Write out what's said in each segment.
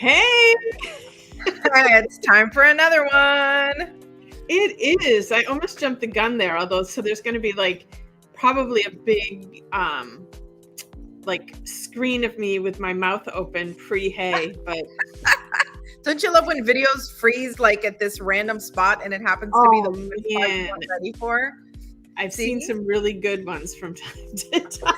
Hey, It's time for another one. it is. I almost jumped the gun there, although so there's going to be probably a big screen of me with my mouth open pre-hay, but Don't you love when videos freeze at this random spot and it happens to be the one spot you weren't ready for? I've seen some really good ones from time to time.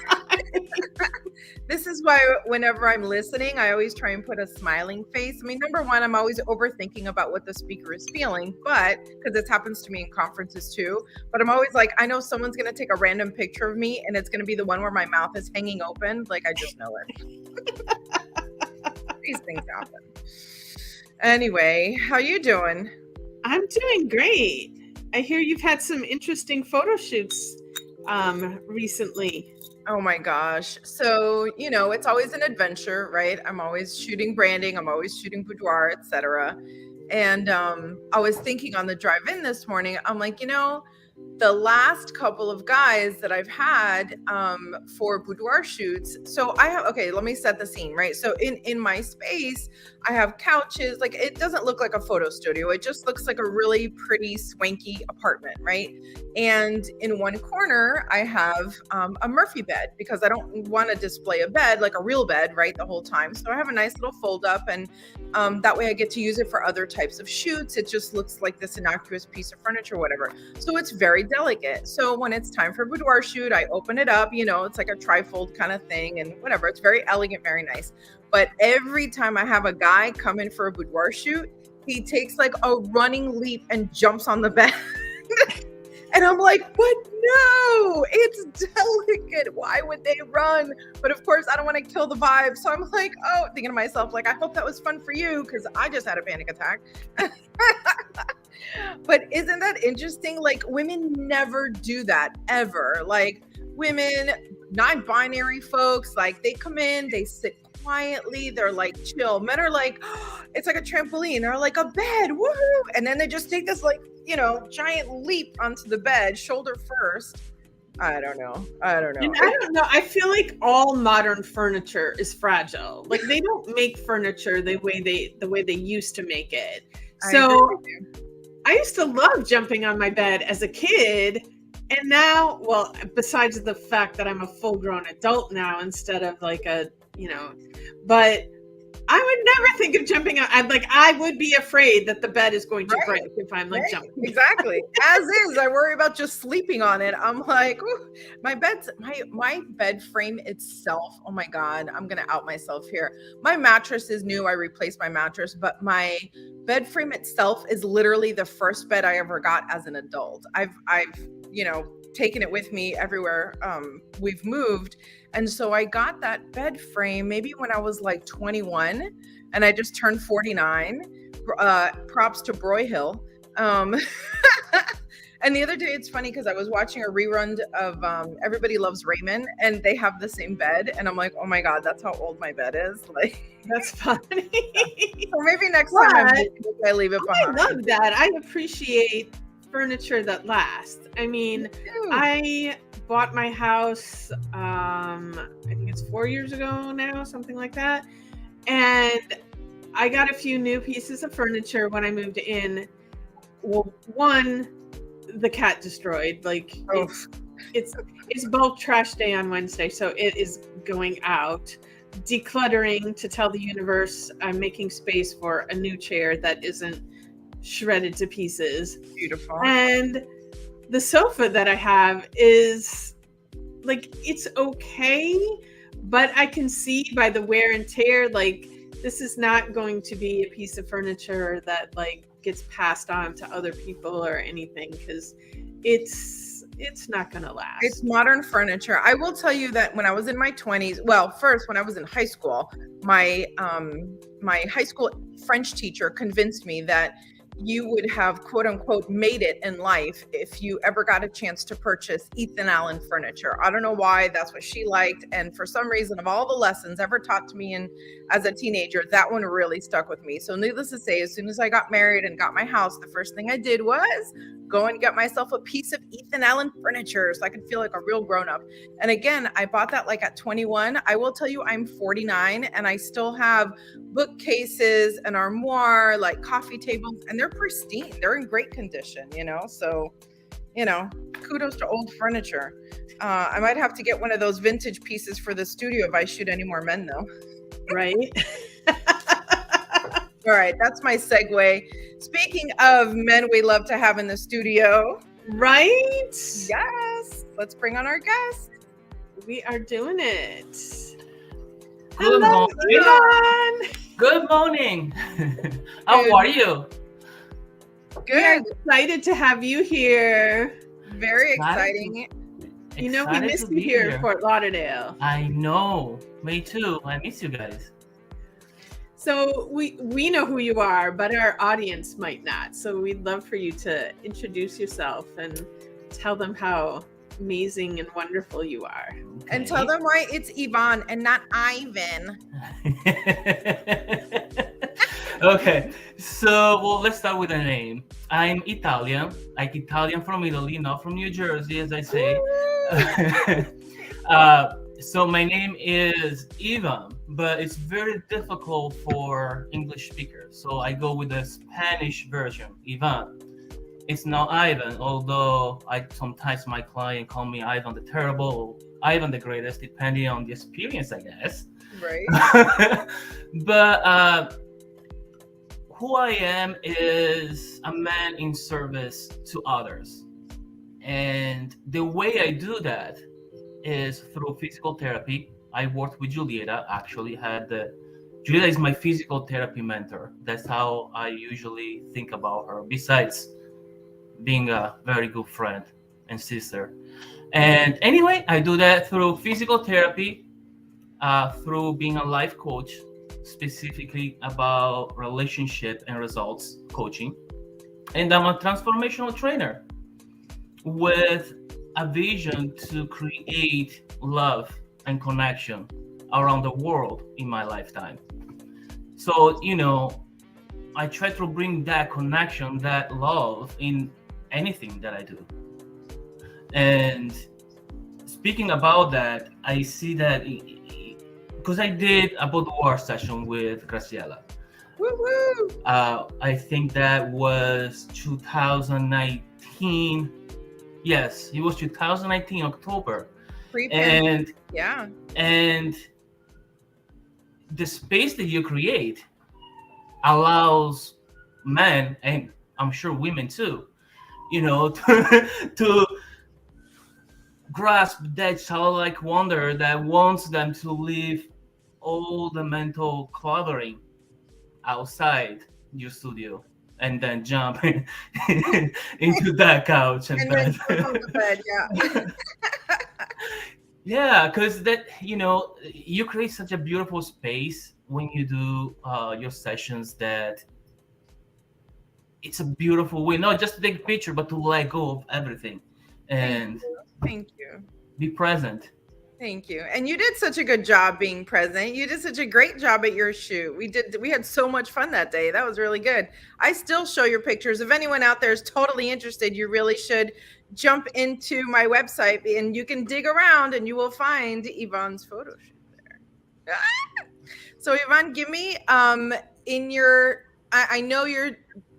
This is why whenever I'm listening, I always try and put a smiling face. I mean, number one, I'm always overthinking about what the speaker is feeling, but because this happens to me in conferences too, but I'm always like, I know someone's going to take a random picture of me and it's going to be the one where my mouth is hanging open. I just know it. These things happen. Anyway, how you doing? I'm doing great. I hear you've had some interesting photo shoots recently. Oh my gosh. So, it's always an adventure, right? I'm always shooting branding. I'm always shooting boudoir, etc. And I was thinking on the drive in this morning, I'm like, the last couple of guys that I've had for boudoir shoots. So okay, let me set the scene, right? So in my space, I have couches. It doesn't look like a photo studio. It just looks like a really pretty swanky apartment, right? And in one corner, I have a Murphy bed because I don't want to display a bed, like a real bed, right, the whole time. So I have a nice little fold up, and that way I get to use it for other types of shoots. It just looks like this innocuous piece of furniture, whatever. So it's very delicate. So when it's time for boudoir shoot, I open it up, it's like a trifold kind of thing and whatever. It's very elegant, very nice. But every time I have a guy come in for a boudoir shoot, he takes a running leap and jumps on the bed. And I'm like, but no, it's delicate. Why would they run? But of course, I don't want to kill the vibe. So I'm like, thinking to myself, I hope that was fun for you because I just had a panic attack. But isn't that interesting? Women never do that ever. Women, non-binary folks, they come in, they sit quietly, they're chill. Men are it's like a trampoline or a bed, woohoo! And then they just take this giant leap onto the bed, shoulder first. I don't know. And I don't know. I feel like all modern furniture is fragile. They don't make furniture the way they used to make it. So I used to love jumping on my bed as a kid. And now, well, besides the fact that I'm a full-grown adult now instead of but I would never think of jumping on. I would be afraid that the bed is going to break if I'm jumping. Exactly. As is, I worry about just sleeping on it. I'm like, ooh, my bed frame itself. Oh my God, I'm gonna out myself here. My mattress is new. I replaced my mattress, but my bed frame itself is literally the first bed I ever got as an adult. I've taken it with me everywhere we've moved. And so I got that bed frame maybe when I was 21 and I just turned 49. Props to Broyhill. And the other day, it's funny because I was watching a rerun of Everybody Loves Raymond and they have the same bed. And I'm like, oh my God, that's how old my bed is. That's funny. So maybe next time I leave it behind. I love that. I appreciate furniture that lasts. I mean, I bought my house, I think it's 4 years ago now, something like that. And I got a few new pieces of furniture when I moved in. Well, one, the cat destroyed. It's bulk trash day on Wednesday, so it is going out. Decluttering to tell the universe I'm making space for a new chair that isn't shredded to pieces. Beautiful. And the sofa that I have is it's okay, but I can see by the wear and tear, this is not going to be a piece of furniture that gets passed on to other people or anything because it's not going to last. It's modern furniture. I will tell you that when I was in my 20s, well, first when I was in high school, my high school French teacher convinced me that you would have quote unquote made it in life if you ever got a chance to purchase Ethan Allen furniture. I don't know why, that's what she liked. And for some reason, of all the lessons ever taught to me as a teenager, that one really stuck with me. So needless to say, as soon as I got married and got my house, the first thing I did was go and get myself a piece of Ethan Allen furniture so I can feel like a real grown up. And again, I bought that like at 21. I will tell you, I'm 49 and I still have bookcases, an armoire, like coffee tables, and they're pristine. They're in great condition, So, kudos to old furniture. I might have to get one of those vintage pieces for the studio if I shoot any more men, though. Right? All right, that's my segue. Speaking of men we love to have in the studio. Right? Yes. Let's bring on our guest. We are doing it. Good Hello, morning. Ivan. Good morning. How are you? We're Good. excited to have you here. Very exciting. We Excited missed to you be here in Fort Lauderdale. I know. Me too. I miss you guys. So we know who you are, but our audience might not. So we'd love for you to introduce yourself and tell them how amazing and wonderful you are. And tell them why it's Ivan and not Ivan. Okay, so let's start with the name. I'm Italian, like Italian from Italy, not from New Jersey, as I say. So my name is Ivan, but it's very difficult for English speakers. So I go with the Spanish version, Ivan. It's not Ivan, although sometimes my client call me Ivan the Terrible, Ivan the Greatest, depending on the experience, I guess. Right. But who I am is a man in service to others. And the way I do that is through physical therapy. I worked with Julieta, actually Julieta is my physical therapy mentor. That's how I usually think about her, besides being a very good friend and sister. And anyway, I do that through physical therapy, through being a life coach, specifically about relationship and results coaching. And I'm a transformational trainer with a vision to create love and connection around the world in my lifetime. So, I try to bring that connection, that love in anything that I do. And speaking about that, I see that because I did a boudoir session with Graciela. Woo-woo. I think that was 2019. Yes, it was 2019 October. Pre-pandemic. And the space that you create allows men, and I'm sure women too, to grasp that childlike wonder that wants them to leave all the mental cluttering outside your studio and then jump into that couch and then bed. on the bed, yeah. Yeah, because you create such a beautiful space when you do your sessions that it's a beautiful way, not just to take a picture, but to let go of everything and Thank you. Be present. Thank you. And you did such a good job being present. You did such a great job at your shoot. We had so much fun that day. That was really good. I still show your pictures. If anyone out there is totally interested, you really should jump into my website and you can dig around and you will find Ivan's photo shoot there. So Ivan, give me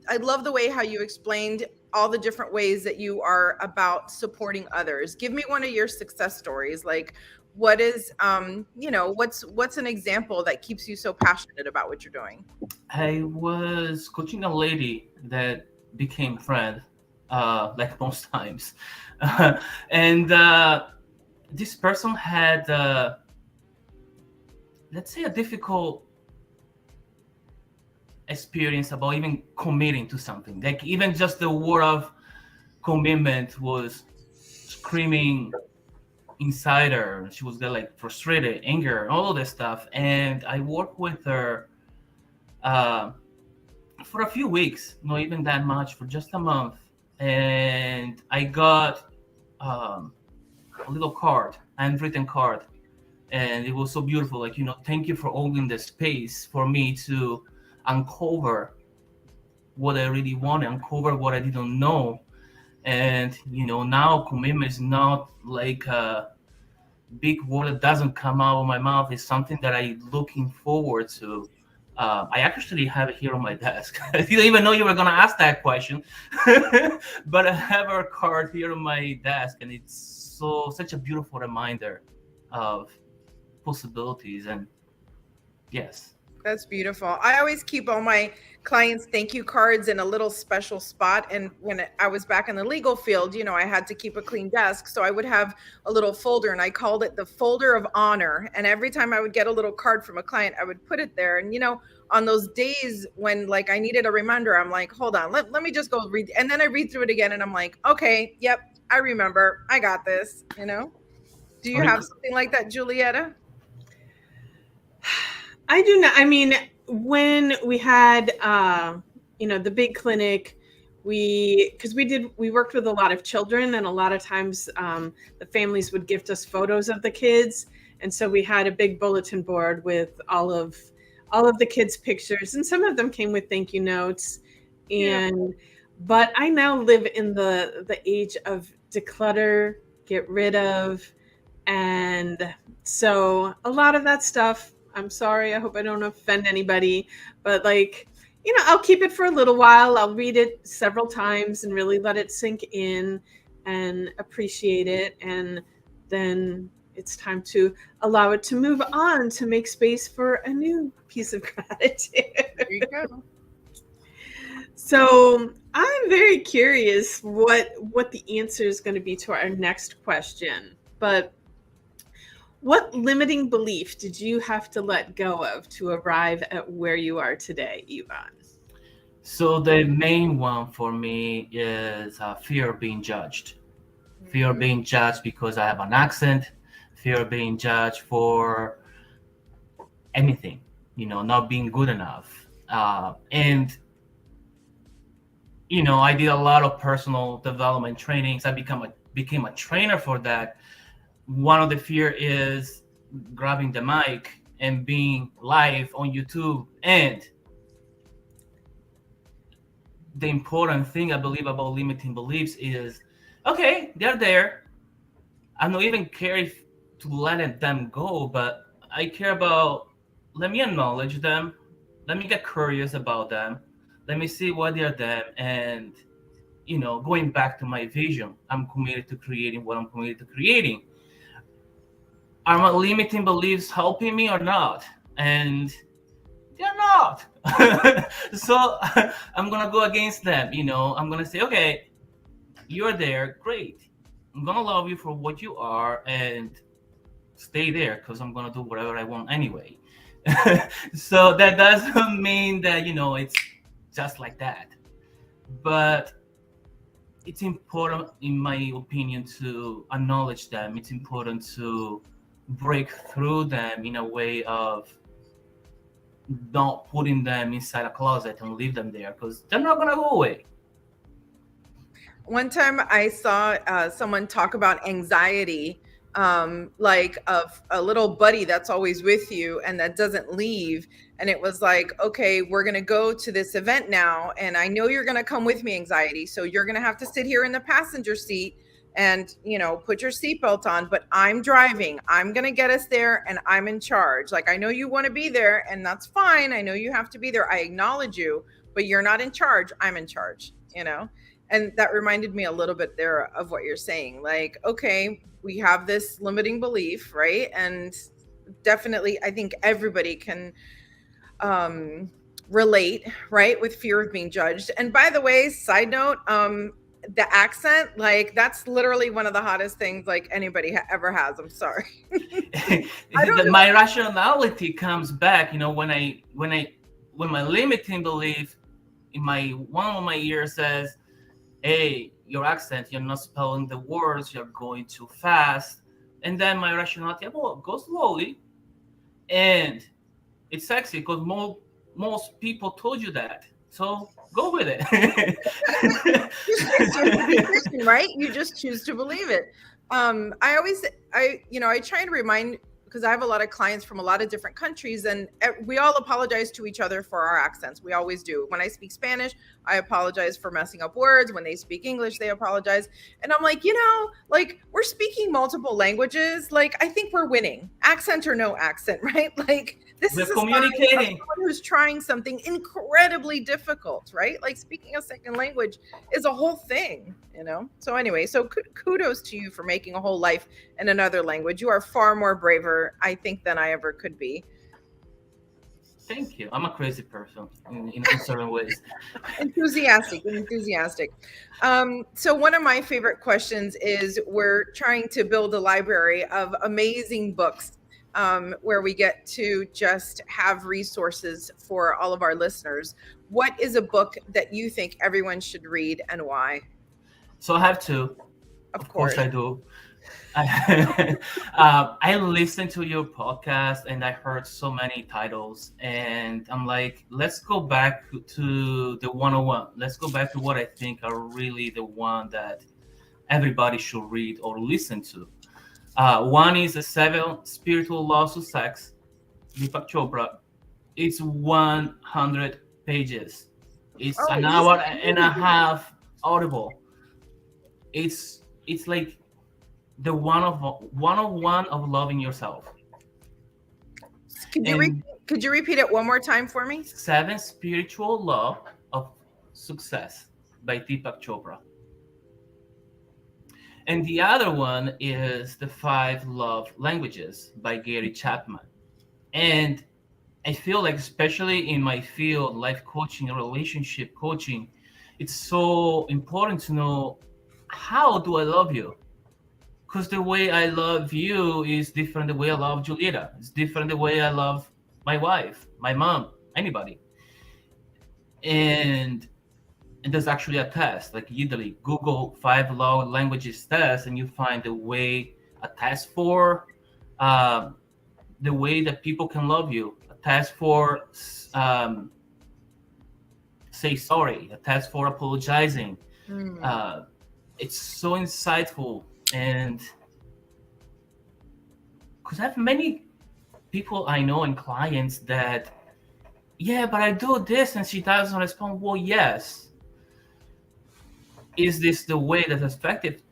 I love the way how you explained all the different ways that you are about supporting others. Give me one of your success stories. Like, what is, what's an example that keeps you so passionate about what you're doing? I was coaching a lady that became friend, like most times. And this person had, let's say, a difficult experience about even committing to something. Like even just the word of commitment was screaming inside her. She was like frustrated, anger, all of this stuff. And I worked with her for a few weeks, not even that much, for just a month. And I got a little card, handwritten card. And it was so beautiful. Like, thank you for holding the space for me to uncover what I really wanted, uncover what I didn't know. And now commitment is not like a big word that doesn't come out of my mouth. It's something that I'm looking forward to. I actually have it here on my desk. I didn't even know you were going to ask that question, but I have a card here on my desk, and it's such a beautiful reminder of possibilities. And yes. That's beautiful. I always keep all my clients' thank you cards in a little special spot. And when I was back in the legal field, I had to keep a clean desk. So I would have a little folder, and I called it the folder of honor. And every time I would get a little card from a client, I would put it there. And, on those days when like I needed a reminder, I'm like, hold on, let me just go read. And then I read through it again, and I'm like, okay, yep, I remember. I got this, Do you have something like that, Julieta? I do not. I mean, when we had, the big clinic, we worked with a lot of children, and a lot of times the families would gift us photos of the kids. And so we had a big bulletin board with all of the kids' pictures, and some of them came with thank you notes. But I now live in the age of declutter, get rid of. And so a lot of that stuff, I'm sorry, I hope I don't offend anybody, but I'll keep it for a little while. I'll read it several times and really let it sink in and appreciate it. And then it's time to allow it to move on, to make space for a new piece of gratitude. There you go. So I'm very curious what the answer is going to be to our next question. But what limiting belief did you have to let go of to arrive at where you are today, Ivan? So the main one for me is fear of being judged. Fear of being judged because I have an accent. Fear of being judged for anything, not being good enough. And I did a lot of personal development trainings. I became a trainer for that. One of the fear is grabbing the mic and being live on YouTube. And the important thing I believe about limiting beliefs is, okay, they're there. I don't even care to let them go, but I care about, let me acknowledge them. Let me get curious about them. Let me see why they're there. And, going back to my vision, I'm committed to creating what I'm committed to creating. Are my limiting beliefs helping me or not? And they're not. So I'm going to go against them. I'm going to say, okay, you're there. Great. I'm going to love you for what you are and stay there because I'm going to do whatever I want anyway. So that doesn't mean that, it's just like that. But it's important, in my opinion, to acknowledge them. It's important to break through them in a way of not putting them inside a closet and leave them there because they're not going to go away. One time I saw someone talk about anxiety, like of a little buddy that's always with you and that doesn't leave. And it was like, okay, we're going to go to this event now. And I know you're going to come with me, anxiety. So you're going to have to sit here in the passenger seat and, put your seatbelt on, but I'm driving. I'm going to get us there and I'm in charge. Like, I know you want to be there and that's fine. I know you have to be there. I acknowledge you, but you're not in charge. I'm in charge, And that reminded me a little bit there of what you're saying. Like, okay, we have this limiting belief, right? And definitely, I think everybody can relate, right, with fear of being judged. And by the way, side note, the accent, like that's literally one of the hottest things like anybody ever has. I'm sorry. My rationality comes back, when my limiting belief in one of my ears says, hey, your accent, you're not spelling the words, you're going too fast. And then my rationality, well, go slowly. And it's sexy because most people told you that. So go with it. Right? You just choose to believe it. I try and remind because I have a lot of clients from a lot of different countries, and we all apologize to each other for our accents. We always do. When I speak Spanish, I apologize for messing up words. When they speak English, they apologize. And I'm like, like, we're speaking multiple languages. Like, I think we're winning, accent or no accent, right? Like, this is communicating. someone who's trying something incredibly difficult, right? Like, speaking a second language is a whole thing, So anyway, so kudos to you for making a whole life in another language. You are far more braver, I think, than I ever could be. Thank you. I'm a crazy person in certain ways. Enthusiastic. So one of my favorite questions is, we're trying to build a library of amazing books, where we get to just have resources for all of our listeners. What is a book that you think everyone should read, and why? So I have two. Of course I do. I listened to your podcast and I heard so many titles, and I'm like, let's go back to the 101. Let's go back to what I think are really the one that everybody should read or listen to. One is The 7 Spiritual Laws of Sex, Deepak Chopra. It's 100 pages. It's an hour and a half audible. It's like the one-on-one of loving yourself. Could you repeat it one more time for me? 7 Spiritual Law of Success by Deepak Chopra. And the other one is The 5 Love Languages by Gary Chapman. And I feel like, especially in my field, life coaching, relationship coaching, it's so important to know, how do I love you? Because the way I love you is different the way I love Julieta. It's different the way I love my wife, my mom, anybody. And there's actually a test, like literally Google 5 love languages test, and you find a test for the way that people can love you, a test for say sorry, a test for apologizing. It's so insightful. And because I have many people I know and clients that, yeah, but I do this and she doesn't respond. Well, yes. Is this the way that's effective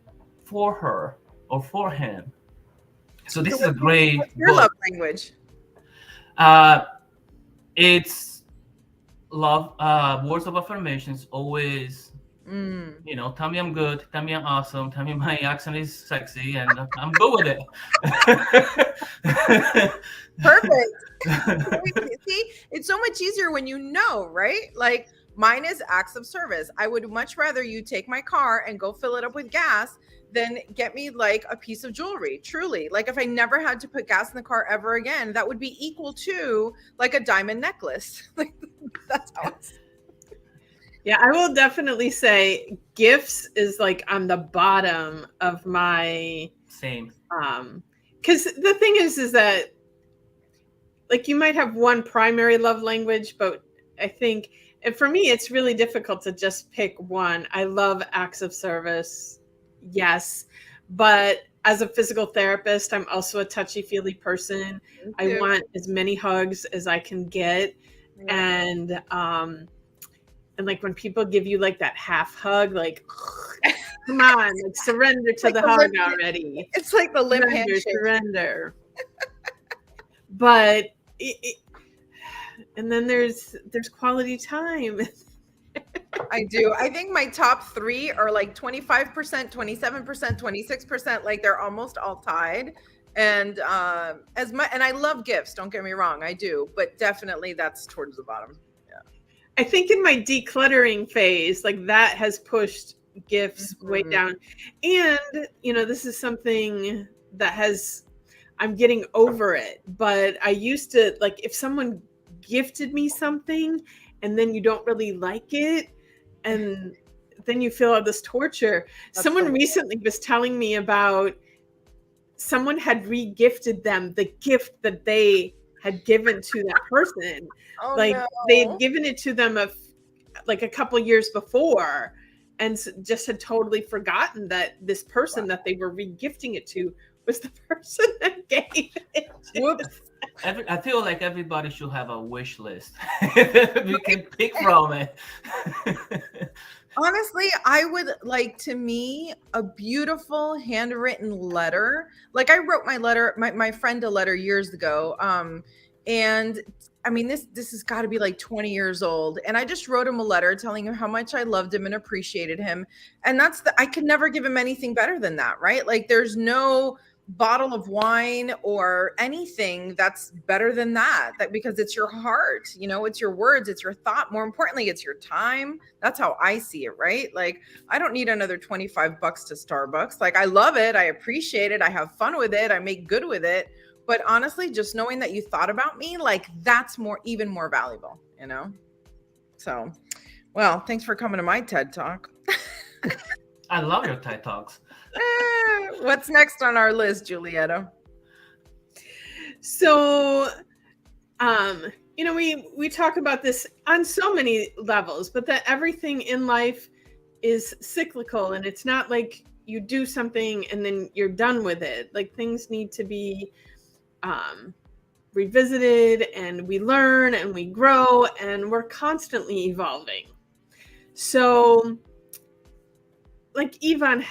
for her or for him? So this is a great book. Your love language? It's love, words of affirmations, always. Tell me I'm good, tell me I'm awesome, tell me my accent is sexy, and I'm good with it. Perfect. See, it's so much easier when right? Like, mine is acts of service. I would much rather you take my car and go fill it up with gas than get me like a piece of jewelry. Truly, like, if I never had to put gas in the car ever again, that would be equal to like a diamond necklace. Like, that's how it's. Yeah, I will definitely say gifts is like on the bottom of my same. Because the thing is that, like, you might have one primary love language, but I think, and for me, it's really difficult to just pick one. I love acts of service, yes, but as a physical therapist, I'm also a touchy-feely person. I want as many hugs as I can get, and like when people give you like that half hug, like, come on, like, surrender to like the hug already. It's like the limp handshake. Surrender. But and then there's quality time. I do. I think my top 3 are like 25%, 27%, 26%. Like, they're almost all tied. And and I love gifts. Don't get me wrong, I do. But definitely, that's towards the bottom. I think in my decluttering phase, like, that has pushed gifts way down. And, this is something that I'm getting over it. But I used to, like, if someone gifted me something and then you don't really like it, and then you feel all this torture. Someone recently was telling me about someone had re-gifted them the gift that they had given to that person. They had given it to them a couple years before, and just had totally forgotten that this person that they were re-gifting it to was the person that gave it. Whoops. I feel like everybody should have a wish list. We can pick from it. Honestly, I would like, to me, a beautiful handwritten letter. Like, I wrote my friend a letter years ago. And I mean, this has got to be like 20 years old. And I just wrote him a letter telling him how much I loved him and appreciated him. And I could never give him anything better than that, right? Like, there's no bottle of wine or anything that's better than that because it's your heart, it's your words, it's your thought. More importantly, it's your time. That's how I see it, right? Like, I don't need another $25 to Starbucks. Like, I love it, I appreciate it, I have fun with it, I make good with it, but honestly, just knowing that you thought about me, like, that's even more valuable. So, well, thanks for coming to my TED Talk. I love your TED Talks. What's next on our list, Julietta? So, we talk about this on so many levels, but that everything in life is cyclical, and it's not like you do something and then you're done with it. Like, things need to be revisited, and we learn and we grow, and we're constantly evolving. So, like Ivan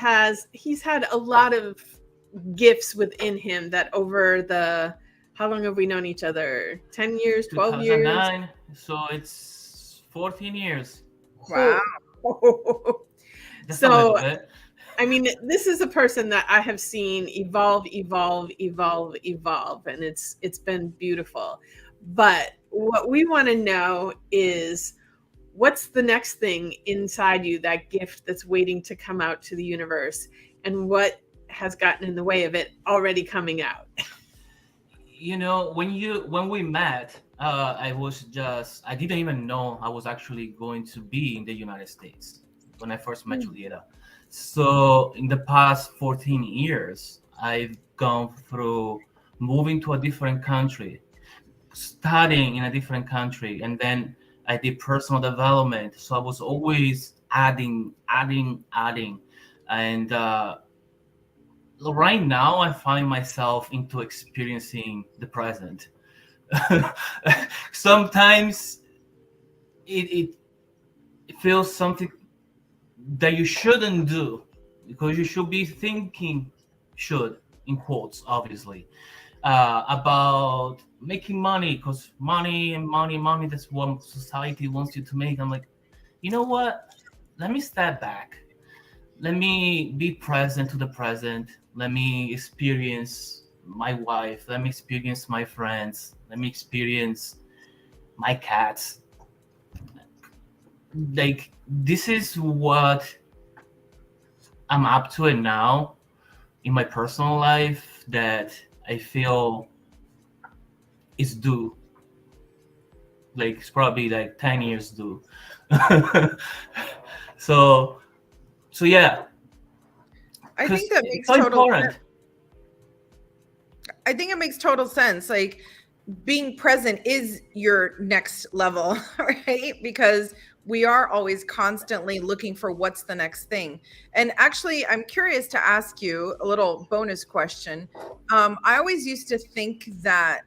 he's had a lot of gifts within him that over how long have we known each other? 10 years, 12 years? 2009, so it's 14 years. Wow. Just a little bit. I mean, this is a person that I have seen evolve, and it's been beautiful. But what we want to know is, what's the next thing inside you, that gift that's waiting to come out to the universe, and what has gotten in the way of it already coming out? When we met, I didn't even know I was actually going to be in the United States when I first met Julieta. So in the past 14 years, I've gone through moving to a different country, studying in a different country, and then I did personal development. So I was always adding. And right now I find myself into experiencing the present. Sometimes it feels something that you shouldn't do, because you should be thinking, in quotes, obviously, about making money, because money, that's what society wants you to make. I'm like, you know what? Let me step back. Let me be present to the present. Let me experience my wife. Let me experience my friends. Let me experience my cats. Like, this is what I'm up to it now in my personal life, that I feel is due. Like, it's probably like 10 years due. So yeah. I think that makes so total important. sense. I think it makes total sense. Like, being present is your next level, right? Because we are always constantly looking for what's the next thing. And actually, I'm curious to ask you a little bonus question. I always used to think that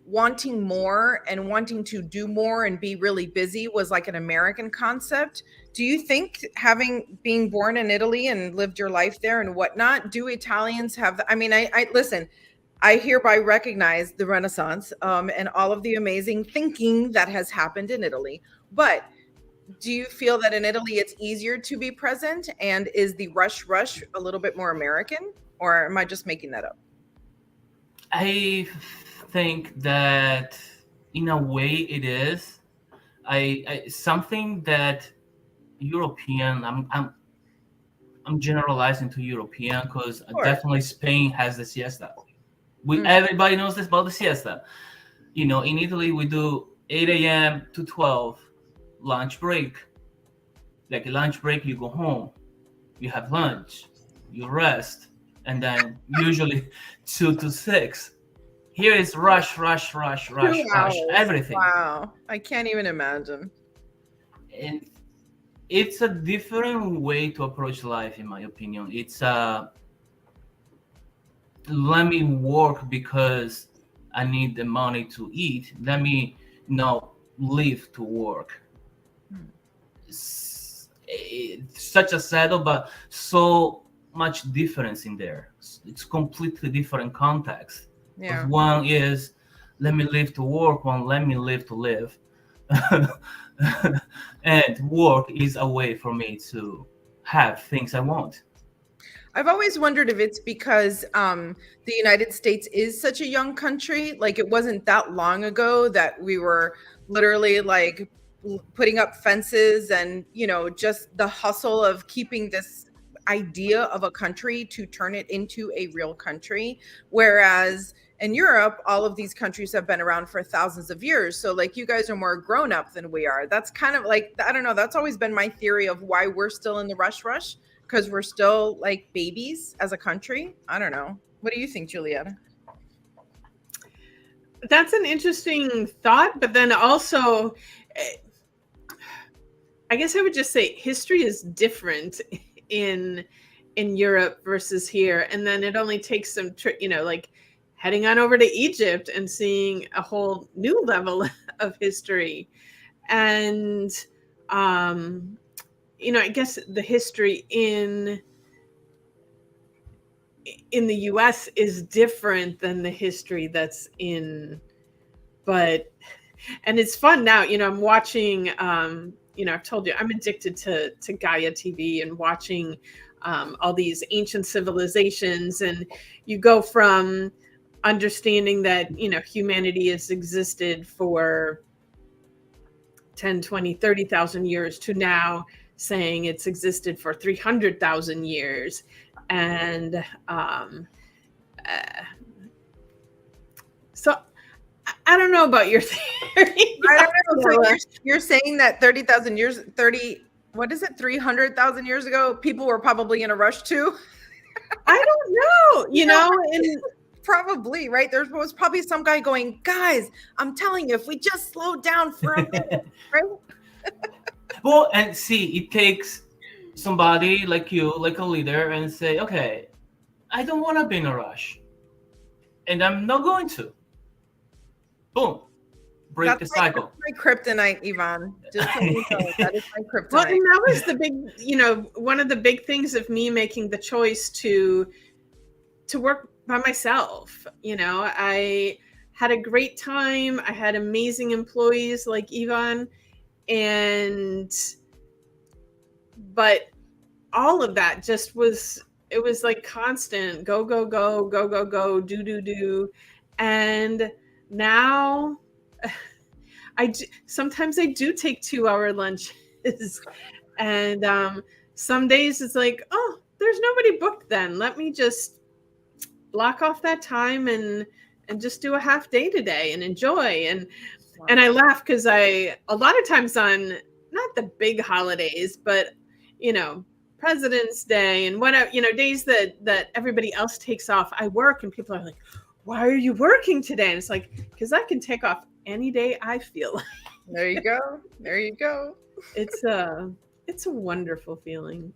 wanting more and wanting to do more and be really busy was like an American concept. Do you think, being born in Italy and lived your life there and whatnot, do Italians have, I mean, I listen, I hereby recognize the Renaissance and all of the amazing thinking that has happened in Italy. But do you feel that in Italy it's easier to be present, and is the rush a little bit more American, or am I just making that up? I think that in a way it is. I something that European. I'm generalizing to European, because definitely Spain has the siesta. Everybody knows this about the siesta. In Italy we do 8 a.m. to 12, lunch break. Like a lunch break, you go home, you have lunch, you rest, and then usually 2 to 6. Here is rush, everything. Wow, I can't even imagine. And it's a different way to approach life, in my opinion. It's let me work because I need the money to eat. Let me not live to work. Hmm. It's such a saddle, but so much difference in there. It's completely different context. Because Yeah. one is let me live to work, one let me live to live. And work is a way for me to have things I want. I've always wondered if it's because the United States is such a young country. Like it wasn't that long ago that we were literally like putting up fences and, just the hustle of keeping this idea of a country to turn it into a real country. Whereas in Europe, all of these countries have been around for thousands of years. So, like, you guys are more grown up than we are. That's kind of like, I don't know, that's always been my theory of why we're still in the rush because we're still like babies as a country. I don't know. What do you think, Julietta? That's an interesting thought, but then also, eh, I guess I would just say history is different in in Europe versus here, and then it only takes some like heading on over to Egypt and seeing a whole new level of history. And um I guess the history in the US is different than the history that's in, but and it's fun now. I'm watching. I've told you I'm addicted to Gaia TV and watching all these ancient civilizations, and you go from understanding that humanity has existed for 10, 20, 30,000 years to now saying it's existed for 300,000 years. And uh, so I don't know about your theory. I don't know. So you're saying that 30,000 years, 30, what is it, 300,000 years ago, people were probably in a rush too? I don't know, and probably, right? There was probably some guy going, guys, I'm telling you, if we just slow down for a minute, right? Well, and see, it takes somebody like you, like a leader, and say, okay, I don't want to be in a rush, and I'm not going to. Boom, break the cycle. That's my kryptonite, Ivan. Just so you know, that is my kryptonite. Well, and that was the big, one of the big things of me making the choice to work by myself. I had a great time. I had amazing employees like Ivan, but all of that just was, it was like constant go, go, go, go, go, go, do, do, do. And now sometimes I do take 2-hour lunches. And some days it's like, oh, there's nobody booked then. Let me just block off that time and just do a half day today and enjoy. And I laugh because a lot of times on not the big holidays, but President's Day and whatever, days that everybody else takes off, I work, and people are like, why are you working today? And it's like, because I can take off any day I feel like. There you go. There you go. It's a wonderful feeling.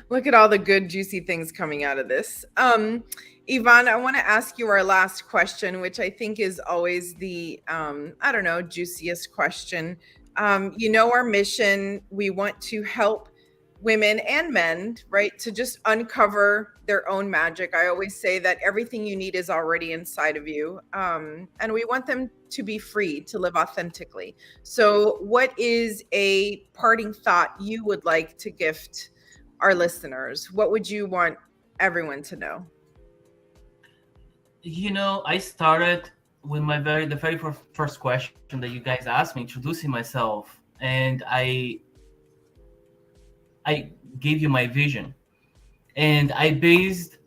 Look at all the good, juicy things coming out of this. Ivan, I want to ask you our last question, which I think is always the, I don't know, juiciest question. Our mission, we want to help women and men, right, to just uncover their own magic. I always say that everything you need is already inside of you. And we want them to be free to live authentically. So what is a parting thought you would like to gift our listeners? What would you want everyone to know? I started with the very first question that you guys asked me, introducing myself, and I gave you my vision, and I based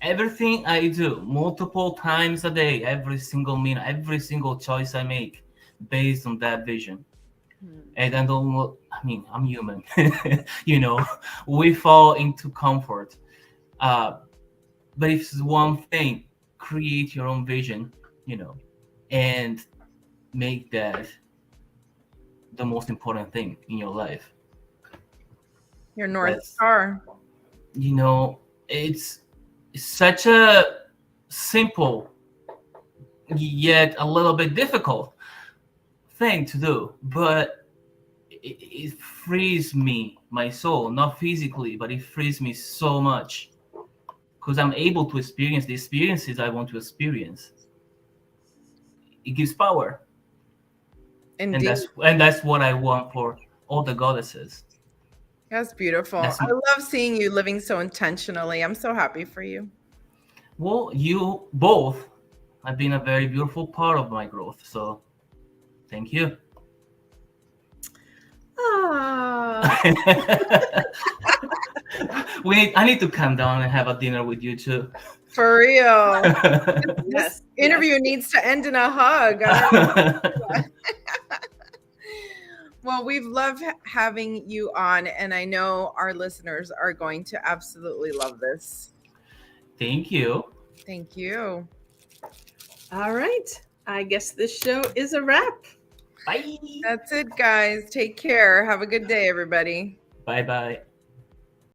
everything I do multiple times a day, every single minute, every single choice I make, based on that vision. And I'm human. We fall into comfort. But if it's one thing, create your own vision, and make that the most important thing in your life. Your North Star. It's such a simple yet a little bit difficult thing to do, but it frees me, my soul, not physically, but it frees me so much because I'm able to experience the experiences I want to experience. It gives power, Indeed. and that's what I want for all the goddesses. That's beautiful. That's I love seeing you living so intentionally. I'm so happy for you. well, you both have been a very beautiful part of my growth. So, thank you. Ah, I need to calm down and have a dinner with you too. For real. yes. This interview needs to end in a hug. Well, we've loved having you on, and I know our listeners are going to absolutely love this. Thank you. Thank you. All right. I guess this show is a wrap. Bye. That's it, guys. Take care. Have a good day, everybody. Bye bye.